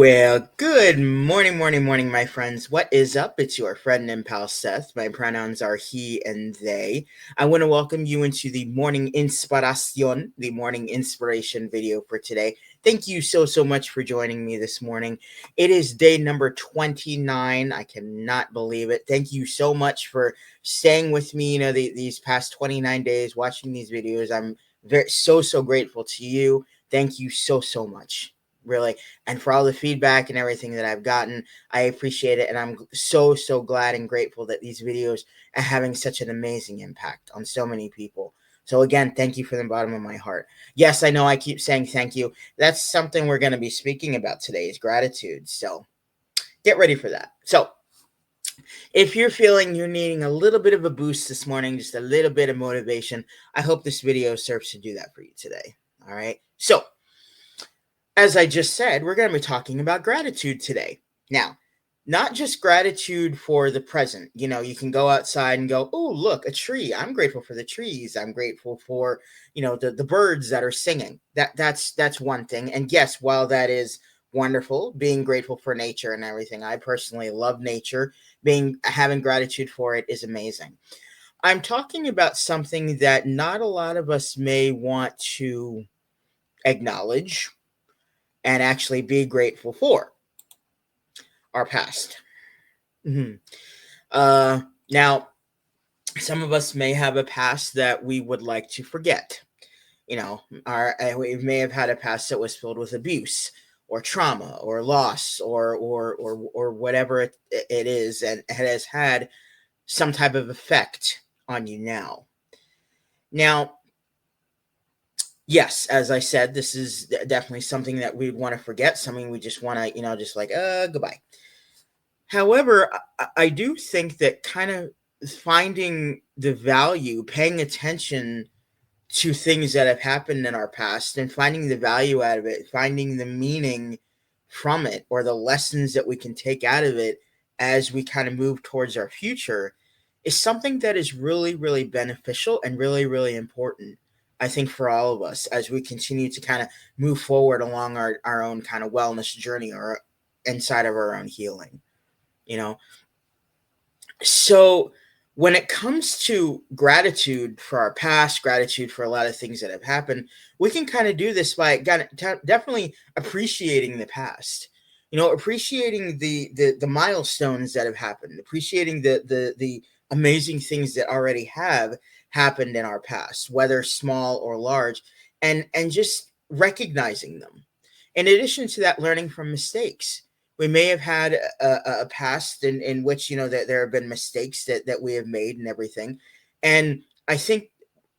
Well, good morning, my friends. What is up? It's your friend and pal Seth. My pronouns are he and they. I want to welcome you into the morning inspiración, the morning inspiration video for today. Thank you so much for joining me this morning. It is day number 29. I cannot believe it. Thank you so much for staying with me, these past 29 days, watching these videos. I'm so grateful to you. Thank you so much. Really, and for all the feedback and everything that I've gotten. I appreciate it, and I'm so glad and grateful that these videos are having such an amazing impact on so many people. So again, thank you from the bottom of my heart. Yes, I know I keep saying thank you. That's something we're going to be speaking about today is gratitude. So get ready for that. So if you're feeling you're needing a little bit of a boost this morning, just a little bit of motivation, I hope this video serves to do that for you today. All right. So as I just said, we're going to be talking about gratitude today. Now, not just gratitude for the present. You can go outside and go, oh, look, a tree. I'm grateful for the trees. I'm grateful for, the birds that are singing. That's one thing. And yes, while that is wonderful, being grateful for nature and everything, I personally love nature. Having gratitude for it is amazing. I'm talking about something that not a lot of us may want to acknowledge and actually be grateful for our past. Mm-hmm. Now, some of us may have a past that we would like to forget. We may have had a past that was filled with abuse or trauma or loss or whatever it is, and it has had some type of effect on you now. Now, yes, as I said, this is definitely something that we want to forget, something we just want to, just like, goodbye. However, I do think that kind of finding the value, paying attention to things that have happened in our past and finding the value out of it, finding the meaning from it or the lessons that we can take out of it as we kind of move towards our future is something that is really beneficial and really important. I think for all of us as we continue to kind of move forward along our own kind of wellness journey or inside of our own healing, you know. So when it comes to gratitude for our past, gratitude for a lot of things that have happened, we can kind of do this by definitely appreciating the past. Appreciating the milestones that have happened, appreciating the amazing things that already have happened in our past, whether small or large, and just recognizing them. In addition to that, learning from mistakes. We may have had a past in which that there have been mistakes that we have made and everything, and I think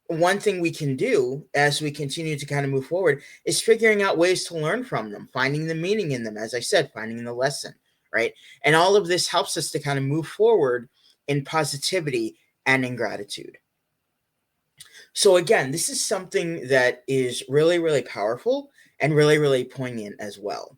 one thing we can do as we continue to kind of move forward is figuring out ways to learn from them, finding the meaning in them, as I said, finding the lesson, right? And all of this helps us to kind of move forward in positivity and in gratitude. So again, this is something that is really powerful and really poignant as well.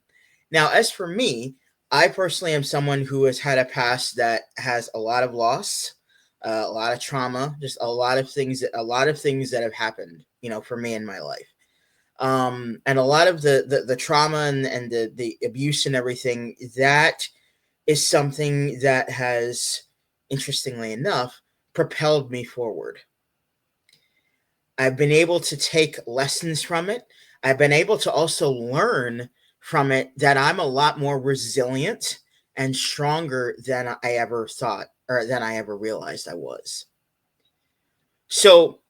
Now, as for me, I personally am someone who has had a past that has a lot of loss, a lot of trauma, just a lot of things that have happened, for me in my life. And a lot of the trauma and the abuse and everything, that is something that has, interestingly enough, propelled me forward. I've been able to take lessons from it. I've been able to also learn from it that I'm a lot more resilient and stronger than I ever thought or than I ever realized I was. So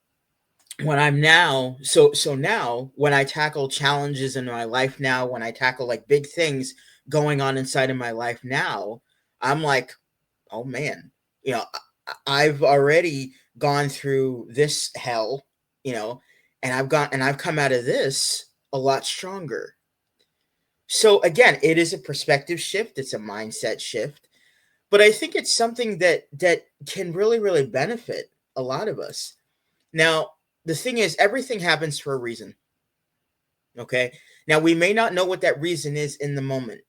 when I'm now, so now when I tackle challenges in my life now, when I tackle like big things going on inside of my life now, I'm like, oh man, I've already gone through this hell, you know, and I've come out of this a lot stronger. So again, it is a perspective shift, it's a mindset shift, but I think it's something that can really benefit a lot of us. Now, the thing is everything happens for a reason, okay? Now, we may not know what that reason is in the moment,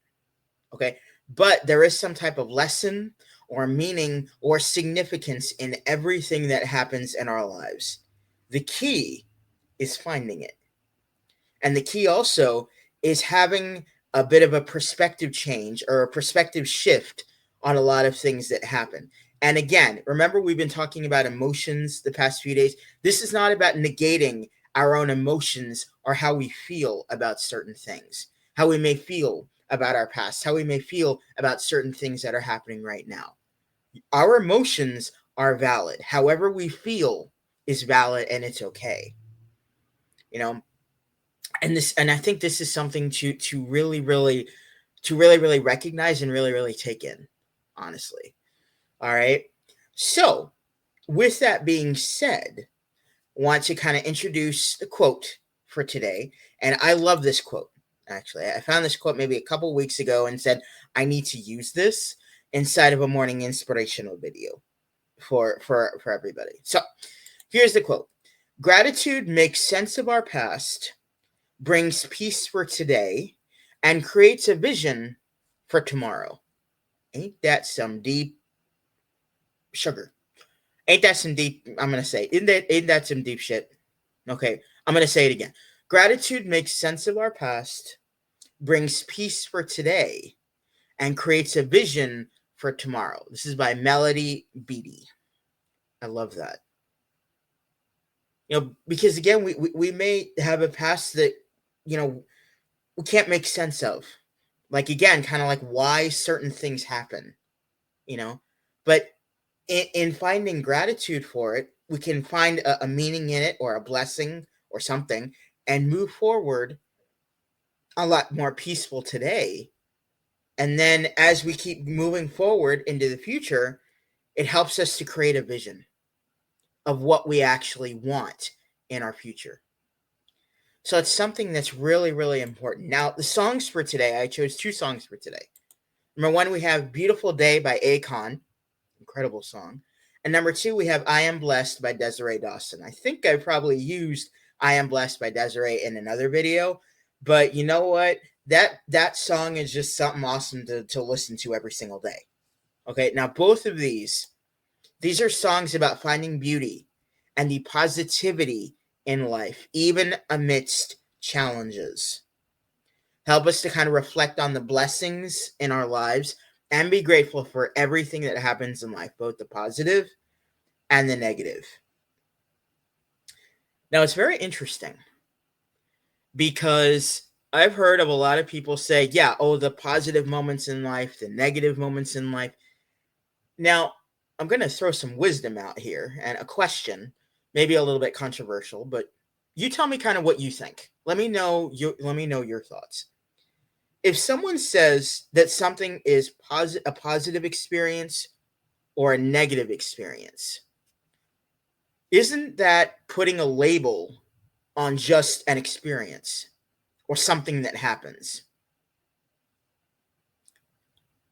okay? But there is some type of lesson or meaning or significance in everything that happens in our lives. The key is finding it. And the key also is having a bit of a perspective change or a perspective shift on a lot of things that happen. And again, remember, we've been talking about emotions the past few days. This is not about negating our own emotions or how we feel about certain things, how we may feel about our past, how we may feel about certain things that are happening right now. Our emotions are valid. However we feel is valid, and it's okay. You know, and I think this is something to really recognize and really take in, honestly. All right. So, with that being said, want to kind of introduce the quote for today. And I love this quote, actually. I found this quote maybe a couple weeks ago and said, I need to use this inside of a morning inspirational video for everybody. So here's the quote. Gratitude makes sense of our past, brings peace for today, and creates a vision for tomorrow. Ain't that some deep sugar? Ain't that some deep, I'm going to say, ain't that some deep shit? Okay, I'm going to say it again. Gratitude makes sense of our past, brings peace for today, and creates a vision for tomorrow. This is by Melody Beattie. I love that. Because again, we may have a past that, we can't make sense of. Like, again, kind of like why certain things happen, you know? But in finding gratitude for it, we can find a meaning in it or a blessing or something and move forward a lot more peaceful today. And then as we keep moving forward into the future, it helps us to create a vision of what we actually want in our future. So it's something that's really important. Now, the songs for today, I chose 2 songs for today. Number 1, we have Beautiful Day by Akon, incredible song. And number 2, we have I Am Blessed by Desiree Dawson. I think I probably used I Am Blessed by Desiree in another video, but you know what? That song is just something awesome to listen to every single day. Okay, now both of these are songs about finding beauty and the positivity in life, even amidst challenges. Help us to kind of reflect on the blessings in our lives and be grateful for everything that happens in life, both the positive and the negative. Now, it's very interesting because I've heard of a lot of people say, yeah, oh, the positive moments in life, the negative moments in life. Now, I'm going to throw some wisdom out here and a question, maybe a little bit controversial, but you tell me kind of what you think. Let me know your thoughts. If someone says that something is a positive experience or a negative experience, isn't that putting a label on just an experience or something that happens?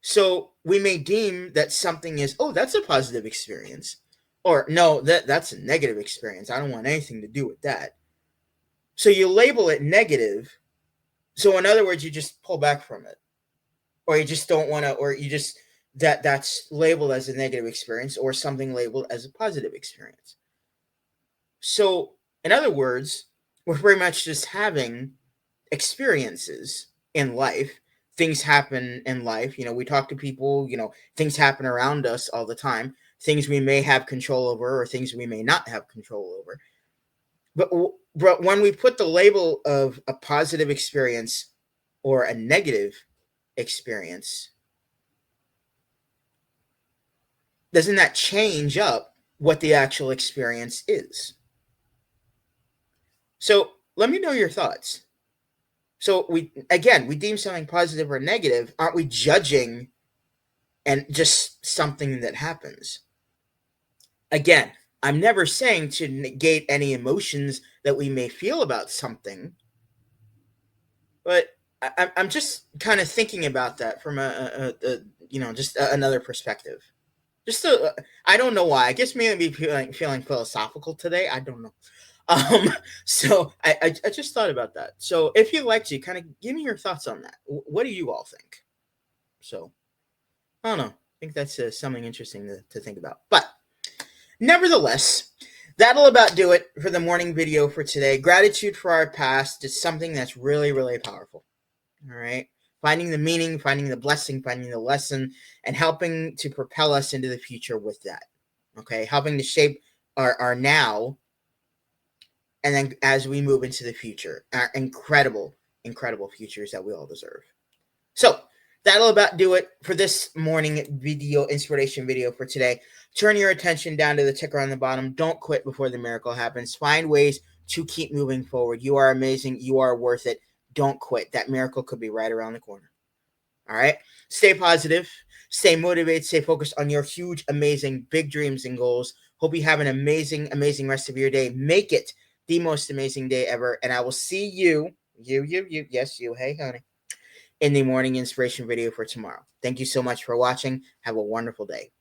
So we may deem that something is, oh, that's a positive experience, or no, that's a negative experience. I don't want anything to do with that. So you label it negative. So in other words, you just pull back from it, or you just don't want to, or you just that's labeled as a negative experience or something labeled as a positive experience. So in other words, we're very much just having experiences in life. Things happen in life. We talk to people, things happen around us all the time. Things we may have control over or things we may not have control over. But when we put the label of a positive experience or a negative experience, doesn't that change up what the actual experience is? So let me know your thoughts. So we deem something positive or negative. Aren't we judging and just something that happens? Again, I'm never saying to negate any emotions that we may feel about something, but I'm just kind of thinking about that from just another perspective. I don't know why. I guess maybe feeling philosophical today. I don't know. So I just thought about that. So if you'd like to kind of give me your thoughts on that, what do you all think? So I don't know. I think that's something interesting to think about. But nevertheless, that'll about do it for the morning video for today. Gratitude for our past is something that's really powerful. All right. finding the meaning, finding the blessing, finding the lesson, and helping to propel us into the future with that. Okay, helping to shape our now, and then as we move into the future, our incredible, incredible futures that we all deserve. So that'll about do it for this morning video, inspiration video for today. Turn your attention down to the ticker on the bottom. Don't quit before the miracle happens. Find ways to keep moving forward. You are amazing. You are worth it. Don't quit. That miracle could be right around the corner. All right. Stay positive. Stay motivated. Stay focused on your huge, amazing, big dreams and goals. Hope you have an amazing, amazing rest of your day. Make it the most amazing day ever. And I will see you, yes, you, hey, honey, in the morning inspiration video for tomorrow. Thank you so much for watching. Have a wonderful day.